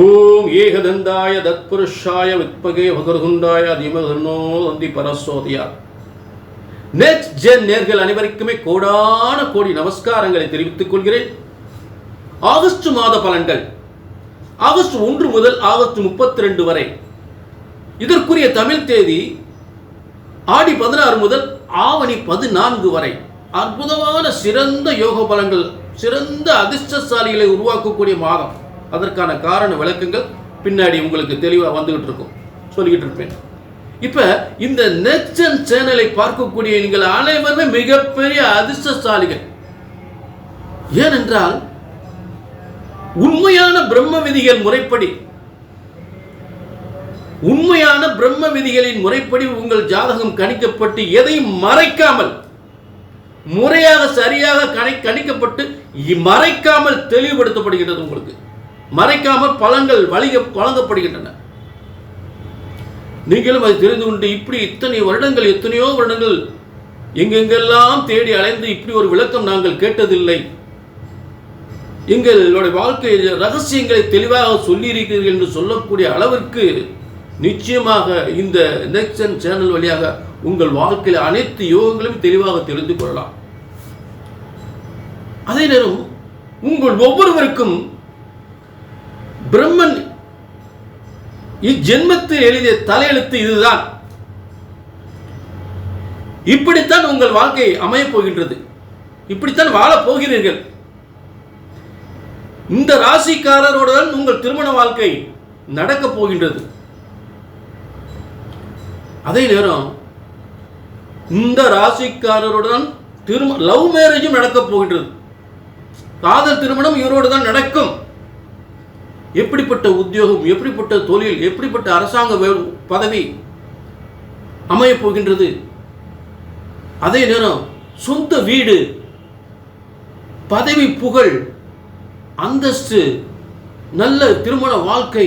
ஓம் ஏகதந்தாய தத்புருஷாய வித்மகே வகர்குண்டாய அதிமகர்ணோ தந்தி பரசோதியா. Next gen நேர்கள் அனைவருக்குமே கோடான கோடி நமஸ்காரங்களை தெரிவித்துக் கொள்கிறேன். ஆகஸ்ட் மாத பலன்கள் ஆகஸ்ட் 1 முதல் ஆகஸ்ட் 32 வரை. இதற்குரிய தமிழ் தேதி ஆடி 16 முதல் ஆவணி 14 வரை. அற்புதமான சிறந்த யோக பலன்கள், சிறந்த அதிர்ஷ்டசாலிகளை உருவாக்கக்கூடிய மாதம். அதற்கான காரண விளக்கங்கள் பின்னாடி உங்களுக்கு தெளிவாக வந்துகிட்டு இருக்கும், சொல்லிக்கிட்டு இருப்பேன். இப்ப இந்த நெக்ஸ்ட் ஜென் சேனலை பார்க்கக்கூடிய நீங்கள் அனைவருமே மிகப்பெரிய அதிர்ஷ்டசாலிகள். ஏனென்றால் உண்மையான பிரம்ம விதிகள் முறைப்படி, உண்மையான பிரம்ம விதிகளின் முறைப்படி உங்கள் ஜாதகம் கணிக்கப்பட்டு எதையும் மறைக்காமல் முறையாக சரியாக கணிக்கப்பட்டு மறைக்காமல் தெளிவுபடுத்தப்படுகிறது. உங்களுக்கு மறைக்காமல் பலன்கள் வழங்கப்படுகின்றன. நீங்களும் அதை தெரிந்து கொண்டு இப்படி எத்தனையோ வருடங்கள் எங்கெங்கெல்லாம் தேடி அலைந்து இப்படி ஒரு விளக்கம் நாங்கள் கேட்டதில்லை, எங்களுடைய வாழ்க்கை ரகசியங்களை தெளிவாக சொல்லியிருக்கிறீர்கள் என்று சொல்லக்கூடிய அளவிற்கு நிச்சயமாக இந்த நெக்ஸ்ட் ஜென் சேனல் வழியாக உங்கள் வாழ்க்கையில் அனைத்து யோகங்களையும் தெளிவாக தெரிந்து கொள்ளலாம். அதே நேரம் உங்கள் ஒவ்வொருவருக்கும் பிரம்மன் இஜென்மத்தில் எழுதிய தலையெழுத்து இதுதான். இப்படித்தான் உங்கள் வாழ்க்கை அமையப் போகின்றது, இப்படித்தான் வாழப் போகிறீர்கள். இந்த ராசிக்காரருடன் உங்கள் திருமண வாழ்க்கை நடக்கப் போகின்றது. அதே நேரம் இந்த ராசிக்காரருடன் லவ் மேரேஜும் நடக்கப் போகின்றது. காதல் திருமணம் இவரோடு தான் நடக்கும். எப்படிப்பட்ட உத்தியோகம், எப்படிப்பட்ட தொழில், எப்படிப்பட்ட அரசாங்க பதவி அமையப் போகின்றது. அதே நேரம் சொந்த வீடு, பதவி, புகழ், அந்தஸ்து, நல்ல திருமண வாழ்க்கை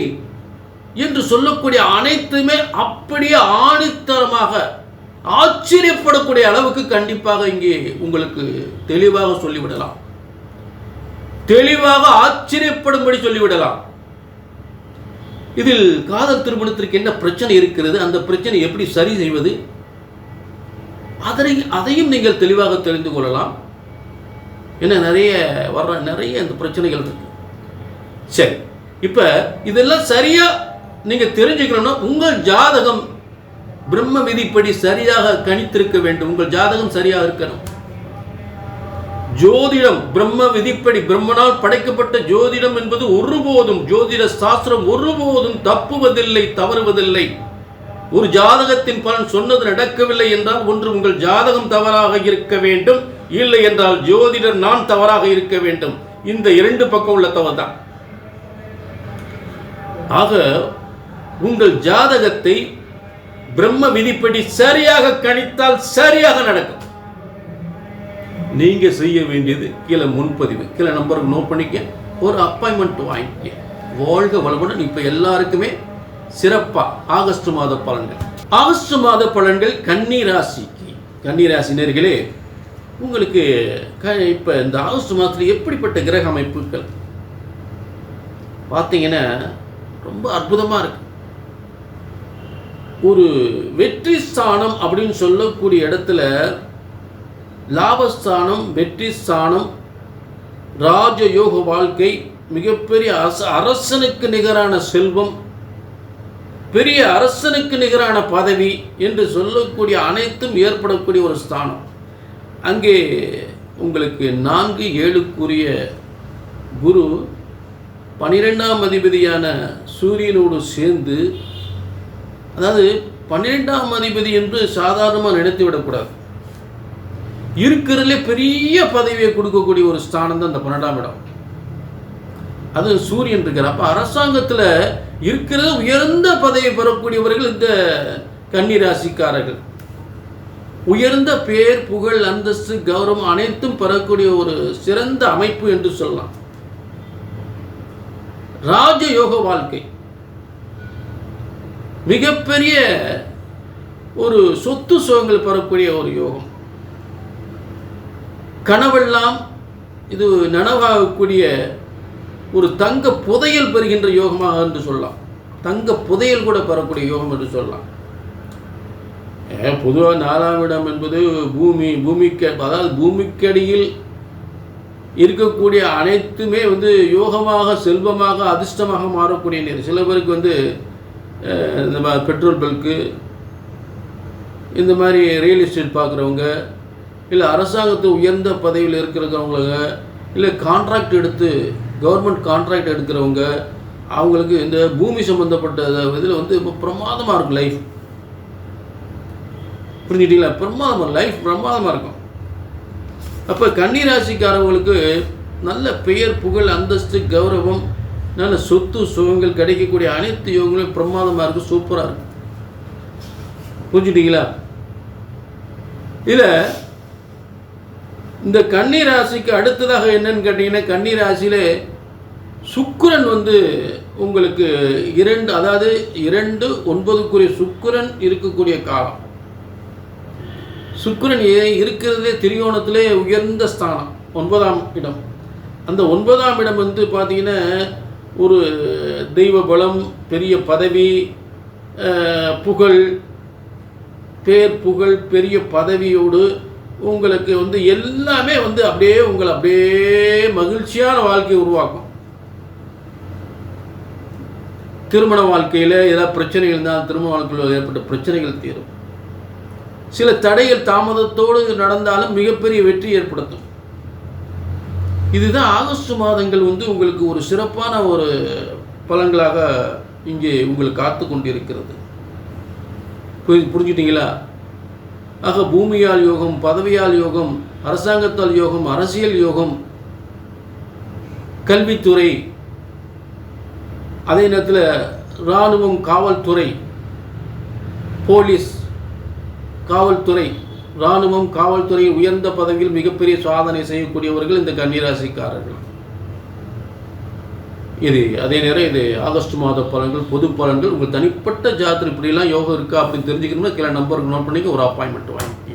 என்று சொல்லக்கூடிய அனைத்துமே அப்படியே ஆணித்தரமாக ஆச்சரியப்படக்கூடிய அளவுக்கு கண்டிப்பாக இங்கே உங்களுக்கு தெளிவாக சொல்லிவிடலாம், தெளிவாக ஆச்சரியப்படும்படி சொல்லிவிடலாம். இதில் காதல் திருமணத்திற்கு என்ன பிரச்சனை இருக்கிறது, அந்த பிரச்சனை எப்படி சரி செய்வது, அதையும் நீங்கள் தெளிவாக தெரிந்து கொள்ளலாம். ஏன்னா நிறைய இந்த பிரச்சனைகள் இருக்கு. சரி, இப்ப இதெல்லாம் சரியா நீங்க தெரிஞ்சுக்கணும்னா உங்கள் ஜாதகம் பிரம்ம விதிப்படி சரியாக கணித்திருக்க வேண்டும். உங்கள் ஜாதகம் சரியாக இருக்கணும். ஜோதிடம் பிரம்ம விதிப்படி, பிரம்மனால் படைக்கப்பட்ட ஜோதிடம் என்பது ஒருபோதும், ஜோதிட சாஸ்திரம் ஒருபோதும் தப்புவதில்லை, தவறுவதில்லை. ஒரு ஜாதகத்தின் பலன் சொன்னது நடக்கவில்லை என்றால் ஒன்று உங்கள் ஜாதகம் தவறாக இருக்க வேண்டும், இல்லை என்றால் ஜோதிடர் நான் தவறாக இருக்க வேண்டும். இந்த இரண்டு பக்கம் உள்ள தவறு தான். ஆக உங்கள் ஜாதகத்தை பிரம்ம விதிப்படி சரியாக கணித்தால் சரியாக நடக்கும். நீங்க செய்ய வேண்டியது கீழே முன்பதிவு, கீழே நம்பருக்கு நோட் பண்ணிக்க, ஒரு அப்பாயின்மெண்ட் வாங்கிக்க. வாழ்க வளமுடன். இப்ப எல்லாருக்குமே சிறப்பா ஆகஸ்ட் மாத பலன்கள். ஆகஸ்ட் மாத பலன்கள் கன்னி ராசிக்கு, கன்னி ராசினர்களே உங்களுக்கு இப்ப இந்த ஆகஸ்ட் மாதத்துல எப்படிப்பட்ட கிரக அமைப்புகள் பார்த்தீங்கன்னா ரொம்ப அற்புதமா இருக்கு. ஒரு வெற்றி ஸ்தானம் அப்படின்னு சொல்லக்கூடிய இடத்துல லாபஸ்தானம், வெற்றி ஸ்தானம், ராஜயோக வாழ்க்கை, மிகப்பெரிய அரசனுக்கு நிகரான செல்வம், பெரிய அரசனுக்கு நிகரான பதவி என்று சொல்லக்கூடிய அனைத்தும் ஏற்படக்கூடிய ஒரு ஸ்தானம். அங்கே உங்களுக்கு 4, 7க்குரிய குரு 12ஆம் அதிபதியான சூரியனோடு சேர்ந்து, அதாவது 12ஆம் அதிபதி என்று சாதாரணமாக நினைத்து விடக்கூடாது. இருக்கிறதுல பெரிய பதவியை கொடுக்கக்கூடிய ஒரு ஸ்தானம் தான் இந்த 12ஆம் இடம். அது சூரியன் இருக்கிற. அப்ப அரசாங்கத்தில் இருக்கிறது உயர்ந்த பதவி பெறக்கூடியவர்கள் இந்த கன்னி ராசிக்காரர்கள். உயர்ந்த பேர், புகழ், அந்தஸ்து, கௌரவம் அனைத்தும் பெறக்கூடிய ஒரு சிறந்த அமைப்பு என்று சொல்லலாம். ராஜயோக வாழ்க்கை, மிகப்பெரிய ஒரு சொத்து சுகங்கள் பெறக்கூடிய ஒரு யோகம். கனவெல்லாம் இது நனவாகக்கூடிய ஒரு தங்க புதையல் பெறுகின்ற யோகமாக என்று சொல்லலாம். தங்க புதையல் கூட பெறக்கூடிய யோகம் என்று சொல்லலாம். பொதுவாக 4ஆம் இடம் என்பது பூமிக்கு, அதாவது பூமிக்கடியில் இருக்கக்கூடிய அனைத்துமே யோகமாக, செல்வமாக, அதிர்ஷ்டமாக மாறக்கூடிய நேரம். சில பேருக்கு இந்த பெட்ரோல் பல்க்கு, இந்த மாதிரி ரியல் எஸ்டேட் பார்க்குறவங்க, இல்லை அரசாங்கத்து உயர்ந்த பதவியில் இருக்கிறவங்க, இல்லை கான்ட்ராக்ட் எடுத்து கவர்மெண்ட் கான்ட்ராக்ட் எடுக்கிறவங்க, அவங்களுக்கு இந்த பூமி சம்மந்தப்பட்ட இதில் இப்போ பிரமாதமாக இருக்கும் லைஃப். புரிஞ்சுக்கிட்டீங்களா? லைஃப் பிரமாதமாக இருக்கும். அப்போ கன்னிராசிக்காரவங்களுக்கு நல்ல பெயர், புகழ், அந்தஸ்து, கௌரவம், நல்ல சொத்து சுகங்கள் கிடைக்கக்கூடிய அனைத்து யோகங்களும் பிரமாதமாக இருக்கும், சூப்பராக இருக்கும். புரிஞ்சுட்டீங்களா? இதில் இந்த கன்னிராசிக்கு அடுத்ததாக என்னன்னு கேட்டிங்கன்னா, கன்னிராசியில் சுக்கிரன் உங்களுக்கு 2, அதாவது 2-9 சுக்கிரன் இருக்கக்கூடிய காலம். சுக்கிரன் இருக்கிறதுலே திரிகோணத்திலே உயர்ந்த ஸ்தானம் 9ஆம் இடம். அந்த 9ஆம் இடம் பார்த்தீங்கன்னா ஒரு தெய்வ பலம், பெரிய பதவி, புகழ், பேர் புகழ், பெரிய பதவியோடு உங்களுக்கு எல்லாமே அப்படியே உங்களை அப்படியே மகிழ்ச்சியான வாழ்க்கையை உருவாக்கும். திருமண வாழ்க்கையில் ஏதாவது பிரச்சனைகள் இருந்தால் திருமண வாழ்க்கையில் ஏற்பட்ட பிரச்சனைகள் தீரும். சில தடைகள் தாமதத்தோடு நடந்தாலும் மிகப்பெரிய வெற்றி ஏற்படுத்தும். இதுதான் ஆகஸ்ட் மாதங்கள் உங்களுக்கு ஒரு சிறப்பான ஒரு பலன்களாக இங்கே உங்களுக்கு காத்து கொண்டிருக்கிறது. புரிஞ்சுட்டீங்களா? ஆக பூமியால் யோகம், பதவியால் யோகம், அரசாங்கத்தால் யோகம், அரசியல் யோகம், கல்வித்துறை, அதே நேரத்தில் இராணுவம், காவல்துறை, போலீஸ், காவல்துறை, இராணுவம், காவல்துறை உயர்ந்த பதவியில் மிகப்பெரிய சாதனை செய்யக்கூடியவர்கள் இந்த கன்னிராசிக்காரர்கள். இது அதே நேரம் இது ஆகஸ்ட் மாத பலன்கள், பொது பலன்கள். உங்கள் தனிப்பட்ட ஜாதகம் இப்படிலாம் யோகம் இருக்கா அப்படின்னு தெரிஞ்சுக்கணும்னா கீழே நம்பருக்கு நோட் பண்ணிக்க, ஒரு அப்பாயின்மெண்ட் வாங்கி.